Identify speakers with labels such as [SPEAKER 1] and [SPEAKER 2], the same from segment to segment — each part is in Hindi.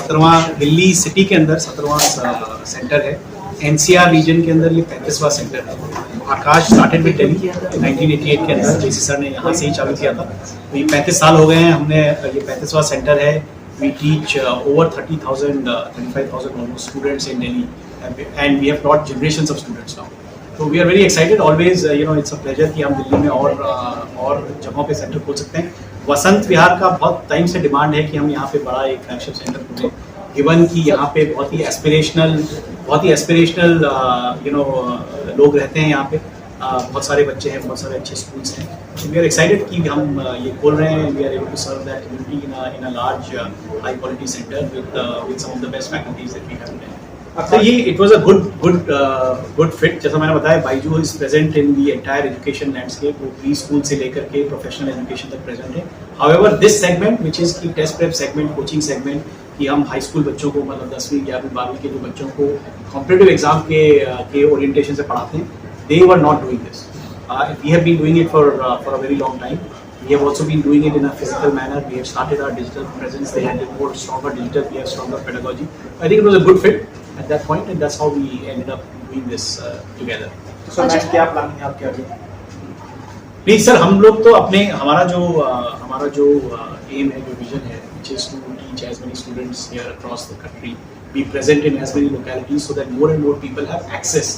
[SPEAKER 1] 17वां दिल्ली सिटी के अंदर 17वां सेंटर है। एनसीआर रीजन के अंदर ये 35वां सेंटर है। आकाश स्टार्टेड विद दिल्ली 1988 के अंदर, जेसी सर ने यहाँ से ही चालू किया था। तो ये 35 साल हो गए हैं हमने, ये 35वां सेंटर है। We teach over 30,000 35,000 almost students in Delhi, and we have taught generations of students now. So we are very excited always, it's a pleasure कि हम दिल्ली में और जगहों पे सेंटर खोल सकते हैं। वसंत विहार का बहुत टाइम से डिमांड है कि हम यहाँ पे बड़ा एक फ्लैगशिप सेंटर खोलें, गिवन कि यहाँ पे बहुत ही एस्पिरेशनल लोग रहते हैं यहाँ पे। बहुत सारे बच्चे हैं, बहुत सारे अच्छे स्कूल्स हैं। So we are excited कि हम ये खोल रहे हैं। We are able to serve that community in a large high quality center with some of the best faculties that we have there. So it was a good fit। जैसा मैंने बताया, Byju is present in the entire education landscape, वो प्री स्कूल से लेकर के प्रोफेशनल एजुकेशन तक प्रेजेंट है। However, this segment which is की test prep segment, coaching segment, कि हम हाई स्कूल बच्चों को, मतलब 10वीं 11वीं 12वीं के जो बच्चों को कॉम्पिटिटिव एग्जाम के ओरिएंटेशन से पढ़ाते हैं, they were not doing this. We have been doing it for a very long time. We have also been doing it in a physical manner. We have started our digital presence. They had more stronger digital, we have stronger pedagogy. I think it was a good fit at that point, and that's how we ended up doing this together.
[SPEAKER 2] So next क्या प्लान है आपके आगे?
[SPEAKER 1] नहीं सर, हम लोग तो हमारा जो एम है, जो विजन है, which is to teach as many students here across the country, be present in as many localities so that more and more people have access.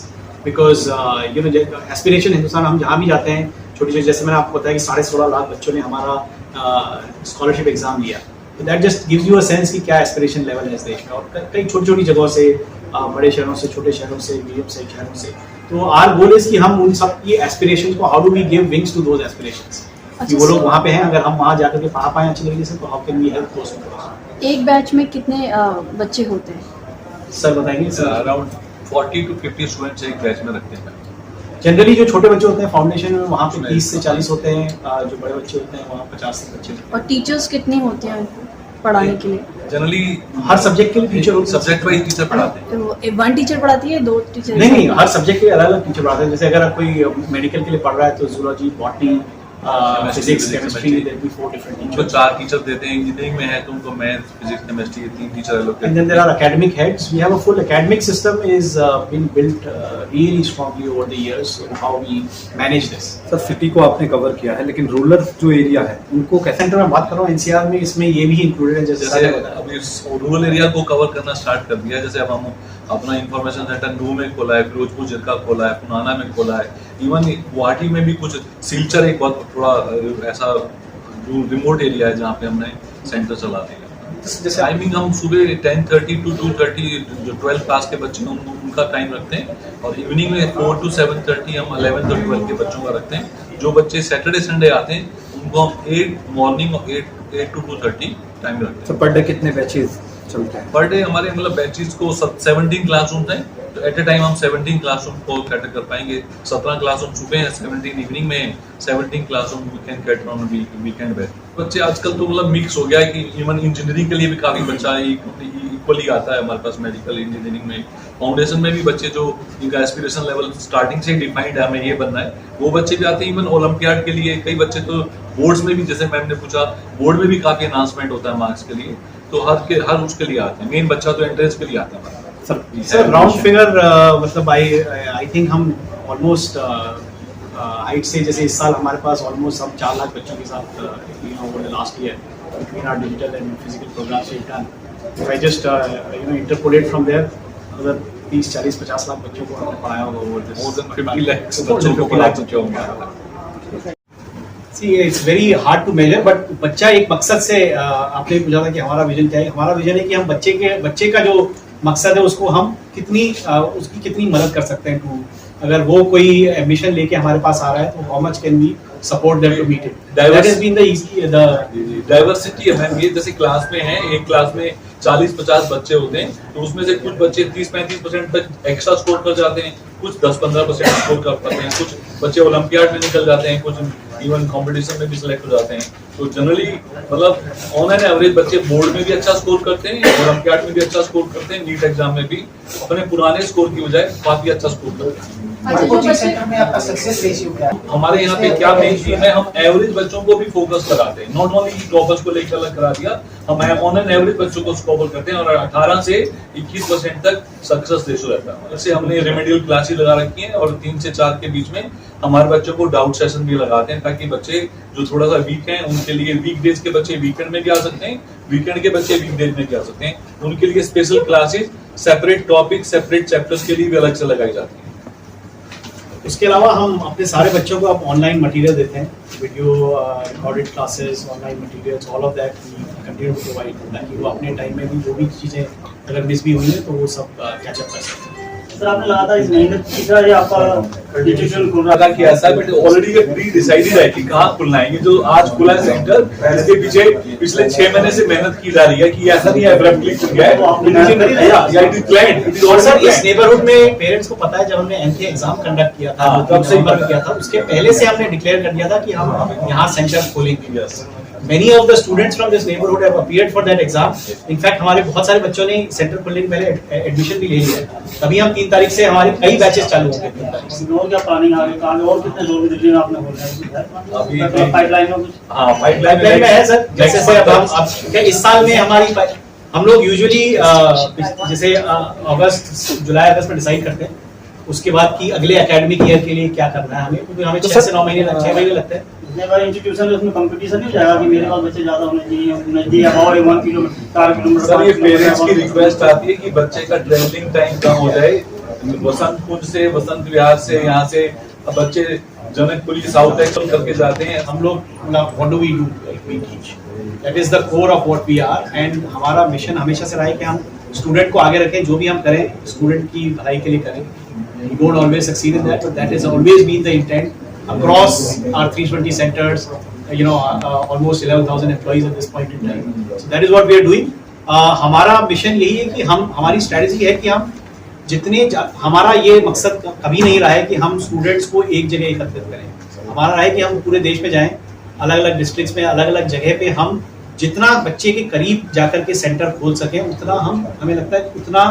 [SPEAKER 1] Because aspiration Hindustan, हम जहाँ भी जाते हैं, छोटे जैसे मैंने आपको बताया कि 16.5 लाख बच्चों ने हमारा स्कॉलरशिप एग्जाम दिया। तो that just gives you a sense कि क्या एस्पिरेशन लेवल है इस देश में। और कई छोटी जगहों से, बड़े शहरों से, छोटे शहरों से, मीडियम से शहरों से। तो आवर गोल इज कि हम उन सब की एस्पिरेशंस को, how do we give wings to those aspirations, कि वो लोग वहाँ पे हैं, अगर हम वहाँ जाकर के पढ़ा पाएं अच्छी तरीके से, तो how can we help those people.
[SPEAKER 3] एक बैच में कितने बच्चे होते हैं
[SPEAKER 1] सर बताएंगे।
[SPEAKER 4] अराउंड 40 to 50 स्टूडेंट्स एक बैच में रखते हैं।
[SPEAKER 1] जनरली जो छोटे बच्चे होते हैं फाउंडेशन में, वहाँ पे 30 से 40 होते हैं। जो बड़े बच्चे होते हैं वहाँ 50 से बच्चे होते हैं।
[SPEAKER 3] और टीचर्स कितने होते हैं पढ़ाने के लिए?
[SPEAKER 4] जनरली
[SPEAKER 1] हर सब्जेक्ट के लिए टीचर होते हैं।
[SPEAKER 4] सब्जेक्ट वाइज टीचर पढ़ाते हैं।
[SPEAKER 3] तो वन टीचर पढ़ाती है, 2 टीचर?
[SPEAKER 1] नहीं, हर सब्जेक्ट के अलग टीचर पढ़ाते हैं। जैसे अगर आप कोई मेडिकल के लिए पढ़ रहा है तो zoology, botany, physics, chemistry, there be 4 different
[SPEAKER 4] जो
[SPEAKER 1] टीचर्स।
[SPEAKER 4] 4 टीचर देते हैं। इंजीनियरिंग में है तो उनको मैथ, फिजिक्स, केमिस्ट्री, ये 3 टीचर अलग।
[SPEAKER 1] And then there are academic heads. We have a full academic system is been built really strongly over the years in how we manage this.
[SPEAKER 2] Sir city को आपने कवर किया है, लेकिन रूरल जो एरिया है उनको कैसे?
[SPEAKER 1] सेंटर में बात कर रहा हूँ, एनसीआर में इसमें ये भी इंक्लूडेड है।
[SPEAKER 4] जैसे अभी रूरल एरिया को कवर करना स्टार्ट कर दिया। जैसे अब हम अपना इंफॉर्मेशन सेंटर नू में खोला है, फिरोजपुर जिरका खोला है, पुनाना में खोला है, इवन गुवाहाटी में भी कुछ, सिलचर एक बहुत थोड़ा ऐसा रिमोट एरिया है जहाँ पे हमने सेंटर चलाते हैं। जैसे टाइमिंग हम सुबह 10:30 to 2:30 जो 12th क्लास के बच्चे हैं उनका टाइम रखते हैं, और इवनिंग में 4 to 7:30 हम 11th और 12th के बच्चों का रखते हैं। जो बच्चे सैटरडे संडे आते हैं उनको हम 8 मॉर्निंग और 8 to 2:30 टाइम रखते हैं।
[SPEAKER 2] तो पर डे कितने बैचेस चलते हैं?
[SPEAKER 4] पर डे हमारे मतलब बैचेस को 17 क्लासरूम हैं, तो एट ए टाइम हम 17 क्लासरूम को कैटर कर पाएंगे। 17 क्लासरूम सुबह है, 17 इवनिंग में है, 17 classroom we can cater on weekend batch. बच्चे आजकल तो मतलब मिक्स हो गया है कि इवन इंजीनियरिंग के लिए भी काफ़ी बच्चा इक्वली आता है हमारे पास। मेडिकल इंजीनियरिंग में, फाउंडेशन में भी बच्चे जो इनका एस्पिरेशन लेवल स्टार्टिंग से डिफाइंड है, हमें ये बनना है, वो बच्चे भी आते हैं। इवन ओलंपियाड के लिए कई बच्चे तो बोर्ड्स में भी, जैसे मैम ने पूछा, बोर्ड में भी काफ़ी अनाउंसमेंट होता है मार्क्स के लिए, तो हर उसके लिए आते हैं। मेन बच्चा तो एंट्रेंस के लिए आता है।
[SPEAKER 1] सर राउंड फिगर मतलब आई थिंक हम ऑलमोस्ट हाइट से, जैसे इस साल हमारे पास ऑलमोस्ट हम 4 लाख बच्चों के साथ over the last year between our digital and physical programmes we done. If I just interpolate from there, अगर 30, 40, 50 लाख बच्चों को हमने पढ़ाया होगा over this,
[SPEAKER 4] more than 50 lakh
[SPEAKER 1] बच्चों को। See, it's very hard to measure, but बच्चा एक मकसद से, आपने पूछा था कि हमारा विजन क्या है। हमारा विजन है कि हम बच्चे का जो मकसद है उसको हम उसकी कितनी मदद कर सकते हैं। अगर वो कोई एडमिशन लेके हमारे पास आ रहा है तो how much can we support them to meet it. That has been the
[SPEAKER 4] diversity है मैम। ये जैसे क्लास में है, एक क्लास में 40-50 बच्चे होते हैं, तो उसमें से कुछ बच्चे 30-35% तक एक्स्ट्रा स्कोर कर जाते हैं, कुछ 10-15% स्कोर कर पाते हैं, कुछ बच्चे ओलंपियाड में निकल जाते हैं, कुछ इवन कंपटीशन में भी सिलेक्ट हो जाते हैं। तो जनरली मतलब ऑन एन एवरेज बच्चे बोर्ड में भी अच्छा स्कोर करते हैं, ओलंपियाड में भी अच्छा स्कोर करते हैं, नीट एग्जाम में भी अपने पुराने स्कोर की बजाय काफी अच्छा स्कोर करते हैं।
[SPEAKER 3] अच्छा, जो
[SPEAKER 5] कोचिंग
[SPEAKER 3] बच्चे
[SPEAKER 5] सेंटर में आपका सक्सेस रेशियो क्या है?
[SPEAKER 4] हमारे यहाँ पे क्या मेन चीज है, हम एवरेज बच्चों को भी फोकस कराते हैं, नॉट ओनली टॉपर्स को लेकर अलग करा दिया, हम ऑन एन एवरेज बच्चों को कवर करते हैं और 18 से 21% तक सक्सेस रेशियो रहता है। जैसे हमने रेमेडियल क्लासेस लगा रखी हैं और 3 से 4 के बीच में हमारे बच्चों को डाउट सेशन भी लगाते हैं, ताकि बच्चे जो थोड़ा सा वीक हैं उनके लिए, वीक डेज के बच्चे वीकेंड में भी आ सकते हैं, वीकेंड के बच्चे वीक डेज में भी आ सकते हैं, उनके लिए special classes separate topic separate chapters के लिए भी अलग से लगाई जाती है।
[SPEAKER 1] उसके अलावा हम अपने सारे बच्चों को अब ऑनलाइन मटेरियल देते हैं, video recorded classes, online materials, all of that we continue to provide, ताकि वो अपने टाइम में भी जो भी चीज़ें अगर मिस भी हुई हैं तो वो सब कैचअप कर सकते हैं।
[SPEAKER 6] सर आपने लगा था इस महीने तीसरा ये आपका इंस्टीट्यूशन खुल रहा
[SPEAKER 4] लगा किया था, बट ऑलरेडी ये प्री डिसाइडेड है कि कहाँ खुलना है। ये जो आज खुला है सेंटर, इसके पीछे पिछले 6 महीने से मेहनत की जा रही है कि ऐसा नहीं है अब्रप्टली खुल गया है, it is planned, it is
[SPEAKER 1] और सर
[SPEAKER 4] ऑलरेडी
[SPEAKER 1] इस नेबरहुड में पेरेंट्स को पता है, जब हमने एमके एग्जाम कंडक्ट किया था, तब से किया था, उसके पहले से हमने डिक्लेयर कर दिया था कि हम यहाँ सेंटर खोलेंगे। Many of the students from this neighborhood have appeared for that exam. In fact, हमारे बहुत सारे बच्चों ने सेंटर खोलने के पहले एडमिशन भी ले लिया है। तभी हम 3 तारीख से हमारे कई बैचेस चालू होंगे 3 तारीख से।
[SPEAKER 6] और क्या प्लानिंग आगे कहाँ और कितने जोर में दिल्ली में आपने खोलना है
[SPEAKER 4] अभी
[SPEAKER 6] पाइपलाइन में कुछ?
[SPEAKER 4] हाँ
[SPEAKER 1] पाइपलाइन में है सर, जैसे अब हम इस साल में हमारी हम लोग यूजुअली जैसे अगस्त जुलाई अगस्त में डिसाइड करते हैं उसके बाद की अगले एकेडमिक ईयर के लिए क्या करना है हमें, क्योंकि हमें 6 से 9 महीने 6 महीने लगते हैं।
[SPEAKER 6] इतने बार इंस्टीट्यूशन है उसमें कंपटीशन नहीं हो जाएगा कि मेरे पास बच्चे ज्यादा होने चाहिए, नजदीक है और 1 किलोमीटर 4 किलोमीटर।
[SPEAKER 4] सर ये पेरेंट्स की रिक्वेस्ट आती है कि बच्चे का ट्रैवलिंग टाइम कम हो जाए, वसंत कुंज से, वसंत विहार से, यहाँ से अब बच्चे जनकपुरी साउथ एक्सल करके जाते हैं।
[SPEAKER 1] हम लोग what do we do, we teach, that is the core of what we are, and हमारा मिशन हमेशा से रहा है कि हम स्टूडेंट को आगे रखें, जो भी हम करें स्टूडेंट की भलाई के लिए करें। We don't always succeed in that, but that has always been the intent across our 320 centers, almost 11,000 employees at this point in time. So that is what we are doing. हमारा मिशन यही है कि हमारी स्ट्रेटजी है कि हम हमारा ये मकसद कभी नहीं रहा है कि हम स्टूडेंट्स को एक जगह एकत्रित करें। हमारा रहा है कि हम पूरे देश में जाएं, अलग अलग डिस्ट्रिक्ट्स में, अलग अलग जगह पे हम जितना बच्चे के करीब जाकर के सेंटर खोल सकें, उतना हमें लगता है उतना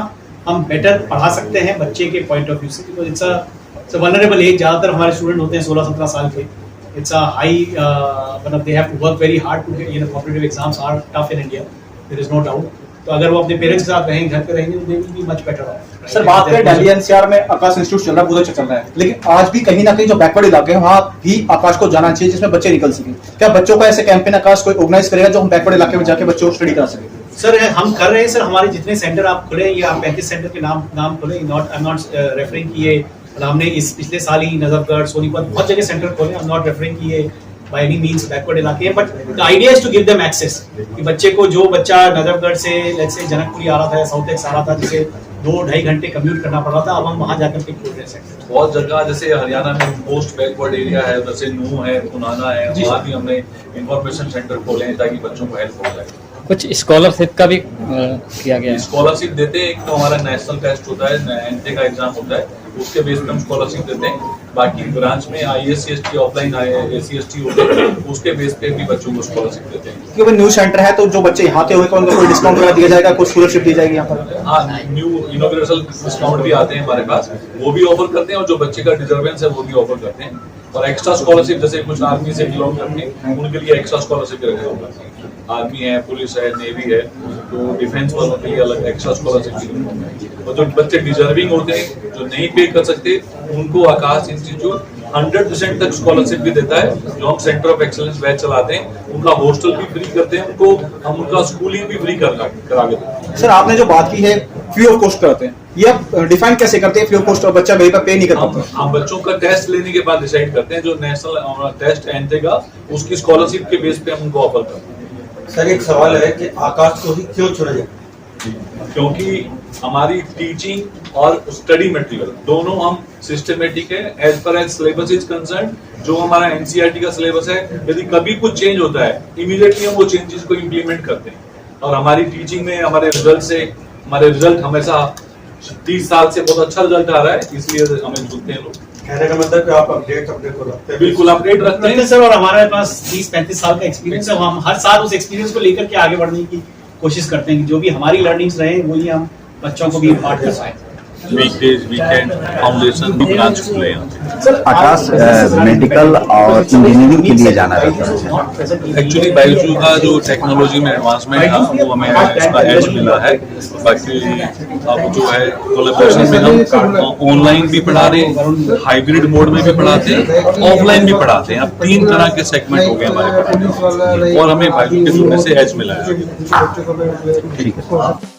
[SPEAKER 1] हम बेटर पढ़ा सकते हैं बच्चे के पॉइंट ऑफ व्यू से, because it's a vulnerable age. ज़्यादातर हमारे स्टूडेंट होते हैं 16-17 साल के। इट्स अ हाई मतलब they have to work very hard to get, competitive exams are tough in India, there is no doubt. तो अगर वो अपने पेरेंट्स के साथ रहेंगे, घर पे रहेंगे, they will be much better of.
[SPEAKER 7] Sir बात करें दिल्ली एनसीआर में आकाश इंस्टीट्यूट चल रहा है, बहुत अच्छा चल रहा है, लेकिन आज भी कहीं ना कहीं जो बैकवर्ड इलाके हैं वहाँ भी आकाश को जाना चाहिए जिसमें बच्चे निकल सके। क्या बच्चों का ऐसे कैंपेन आकाश कोई ऑर्गेनाइज करेगा जो हम बैकवर्ड इलाके में जाके बच्चों को स्टडी करा सके?
[SPEAKER 1] सर हम कर रहे हैं सर, हमारे जितने सेंटर आप खुले, ये आप 35 सेंटर के नाम खुले, आई एम नॉट रेफरिंग कि ये हमने इस पिछले साल ही नजफगढ़, सोनीपत बहुत जगह सेंटर खोले, आई एम नॉट रेफरिंग कि ये बाय एनी मींस बैकवर्ड इलाके हैं, but the idea is to give them access, कि बच्चे को, जो बच्चा नजफगढ़ से लेट्स से जनकपुरी आ रहा था या साउथ एक्स आ रहा था, जिसे 2-2.5 घंटे कम्यूट करना पड़ रहा था, अब हम वहाँ जाकर के खोल रहे हैं सेंटर।
[SPEAKER 4] बहुत जगह जैसे हरियाणा में मोस्ट बैकवर्ड एरिया है, जैसे नूह है, पुनाना है, वहाँ भी हमने इंफॉर्मेशन सेंटर खोले हैं ताकि बच्चों को हेल्प हो जाए।
[SPEAKER 8] कुछ स्कॉलरशिप का भी किया गया है।
[SPEAKER 4] स्कॉलरशिप देते हैं, एक तो हमारा नेशनल टेस्ट होता है, एनटे का एग्जाम होता है, उसके बेस पे हम स्कॉलरशिप देते हैं। बाकी ब्रांच में ISC/ST ऑफलाइन SC/ST होते हैं, उसके बेस पे भी बच्चों को स्कॉलरशिप देते हैं।
[SPEAKER 7] क्योंकि न्यू सेंटर है तो जो बच्चे यहाँ के हुए उनको कोई डिस्काउंट वगैरह दिया जाएगा, कोई स्कॉलरशिप दी जाएगी यहाँ पर?
[SPEAKER 4] हाँ, न्यू इनॉग्रेशन डिस्काउंट भी आते हैं हमारे पास, वो भी ऑफर करते हैं, और जो बच्चे का डिजर्वेंस है वो भी ऑफर करते हैं। और एक्स्ट्रा स्कॉलरशिप जैसे कुछ आर्मी से बिलोंग करते हैं, उनके लिए एक्स्ट्रा स्कॉलरशिप भी रखे होते हैं। आर्मी है, पुलिस है, नेवी है, तो डिफेंस वालों के लिए अलग एक्स्ट्रा स्कॉलरशिप भी होता है। और जो बच्चे डिजर्विंग होते हैं, जो नहीं पे कर सकते, उनको आकाश इंस्टीट्यूट 100% तक स्कॉलरशिप भी देता है। जो हम सेंटर ऑफ एक्सीलेंस बैच चलाते हैं, उनका हॉस्टल भी फ्री करते हैं, उनको हम उनका स्कूलिंग भी फ्री करा के देते हैं।
[SPEAKER 7] सर आपने जो बात की है फ्री ऑफ कॉस्ट कराते हैं, ये आप डिफाइन कैसे करते हैं फ्री ऑफ कॉस्ट, और बच्चा कहीं पर पे नहीं कर पाता?
[SPEAKER 4] हम बच्चों का टेस्ट लेने के बाद डिसाइड करते हैं, जो नेशनल टेस्ट एनटे का, उसकी स्कॉलरशिप के बेस पे हम उनको ऑफर करते हैं।
[SPEAKER 9] सर एक सवाल है कि आकाश को ही क्यों चुना जाए?
[SPEAKER 4] क्योंकि हमारी टीचिंग और स्टडी मटेरियल दोनों हम सिस्टमेटिक है, as per as syllabus is concern. जो हमारा NCERT का सिलेबस है, यदि कभी कुछ चेंज होता है, इमीडिएटली हम वो चेंजेस को इम्प्लीमेंट करते हैं। और हमारी टीचिंग में हमारे रिजल्ट हमेशा 30 साल से बहुत अच्छा रिजल्ट आ रहा है, इसलिए हमें जुड़ते हैं लोग।
[SPEAKER 9] कहने का मतलब कि आप अपडेट को रखते हैं?
[SPEAKER 4] बिल्कुल अपडेट रखते हैं
[SPEAKER 1] सर, और हमारे पास 30-35 साल का एक्सपीरियंस है, हम हर साल उस एक्सपीरियंस को लेकर के आगे बढ़ने की कोशिश करते हैं कि जो भी हमारी लर्निंग्स रहे वही हम बच्चों को भी इम्पार्ट कर पाए।
[SPEAKER 4] वीकडेज वीकेंड फाउंडेशन भी ब्रांच खुले हैं।
[SPEAKER 10] आकाश मेडिकल और इंजीनियरिंग के लिए जाना रहता है।
[SPEAKER 4] एक्चुअली बायजू का जो टेक्नोलॉजी में एडवांसमेंट था वो हमें इसका एज मिला है। बाकी अब जो है कोलैबोरेशन में हम ऑनलाइन भी पढ़ा रहे हैं, हाइब्रिड मोड में भी पढ़ाते हैं, ऑफलाइन भी पढ़ाते हैं। अब 3 तरह के सेगमेंट हो गए हमारे पास और हमें बायजू के जुड़ने से एज मिला है।
[SPEAKER 10] ठीक है।